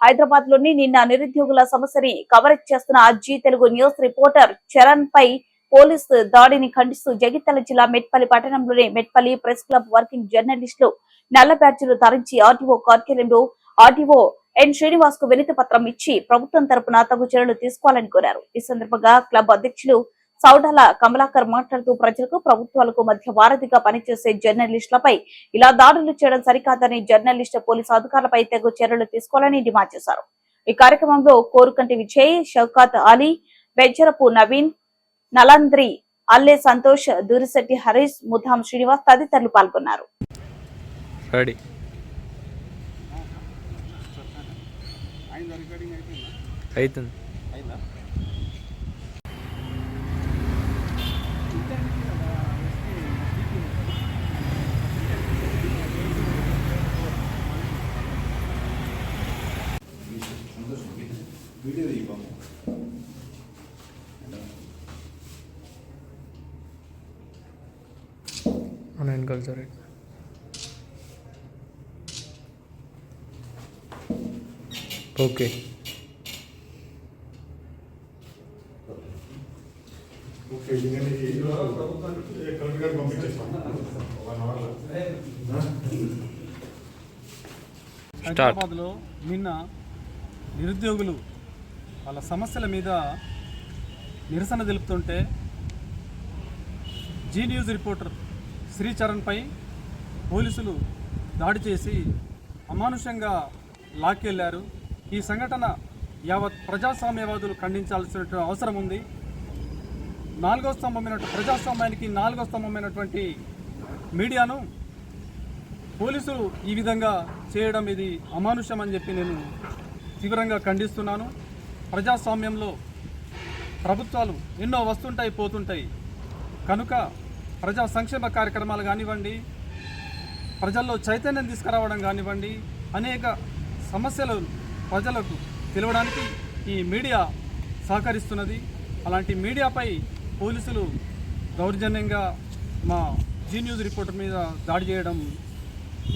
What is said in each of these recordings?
హైదరాబాద్ లోని నిన్న నిరుద్యోగుల సమస్యని కవరేజ్ చేస్తున్న Zee Telugu news reporter Charan పై పోలీసు దాడిని ఖండిస్తూ జగిత్యాల జిల్లా మెట్పల్లి పట్టణంలోని మెట్పల్లి ప్రెస్ క్లబ్ వర్కింగ్ జర్నలిస్టులు నల్ల బ్యాడ్జీలు ధరించి ఆర్టీఓ కార్యాలయంలో ఆర్టీఓ ఎన్ శ్రీనివాస్ కు వినతి పత్రం ఇచ్చి ప్రభుత్వం తరపున తగు చర్యలు తీసుకోవాలని కోరారు. ఈ సందర్భంగా క్లబ్ అధ్యక్షులు సౌడాల కమలాకర్ మాట్లాడుతూ ప్రజలకు ప్రభుత్వాలకు మధ్య వారధిగా పనిచేసే జర్నలిస్టులపై ఇలా దాడులు చేయడం సరికాదని జర్నలిస్టు పోలీసు అధికారులపై తగు చర్యలు తీసుకోవాలని డిమాండ్ చేశారు. ఈ కార్యక్రమంలో కోరుకంటి విజయ్, షౌకాత్ అలీ, బెజ్జరపు నవీన్, నలంద్రి, అల్లే సంతోష్, దూరిశెట్టి హరీష్, ముధాం శ్రీనివాస్ తదితరులు పాల్గొన్నారు. ఓకే హైదరాబాద్లో నిన్న నిరుద్యోగులు వాళ్ళ సమస్యల మీద నిరసన తెలుపుతుంటే జీ న్యూస్ రిపోర్టర్ శ్రీచరణ్పై పోలీసులు దాడి చేసి అమానుషంగా లాక్కెళ్లారు. ఈ సంఘటన యావత్ ప్రజాస్వామ్యవాదులు ఖండించాల్సిన అవసరం ఉంది. ప్రజాస్వామ్యానికి నాలుగో స్తంభమైనటువంటి మీడియాను పోలీసులు ఈ విధంగా చేయడం ఇది అమానుషం అని చెప్పి నేను తీవ్రంగా ఖండిస్తున్నాను. ప్రజాస్వామ్యంలో ప్రభుత్వాలు ఎన్నో వస్తుంటాయి, పోతుంటాయి. కనుక ప్రజా సంక్షేమ కార్యక్రమాలు కానివ్వండి, ప్రజల్లో చైతన్యం తీసుకురావడం కానివ్వండి, అనేక సమస్యలు ప్రజలకు తెలవడానికి ఈ మీడియా సహకరిస్తున్నది. అలాంటి మీడియాపై పోలీసులు దౌర్జన్యంగా మా జీ న్యూస్ రిపోర్టర్ మీద దాడి చేయడం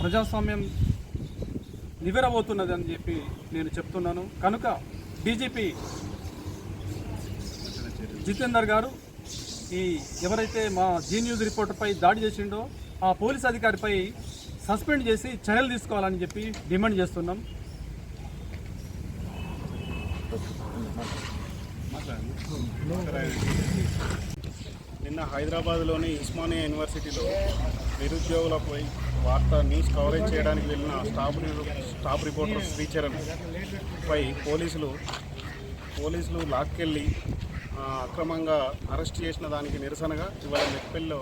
ప్రజాస్వామ్యం నివ్వెరబోతున్నది అని చెప్పి నేను చెప్తున్నాను. కనుక డీజీపీ జితేందర్ గారు ఎవరైతే మా జీ న్యూస్ రిపోర్టర్పై దాడి చేసిండో ఆ పోలీస్ అధికారిపై సస్పెండ్ చేసి చర్యలు తీసుకోవాలని చెప్పి డిమాండ్ చేస్తున్నాం. నిన్న హైదరాబాద్లోని ఉస్మానియా యూనివర్సిటీలో నిరుద్యోగులపై న్యూస్ కవరేజ్ చేయడానికి వెళ్ళిన స్టాఫ్ రిపోర్టర్ శ్రీచరణ్ పై పోలీసులు లాక్కెళ్ళి అక్రమంగా అరెస్ట్ చేసిన దానికి నిరసనగా ఇవాళ మెట్పల్లిలో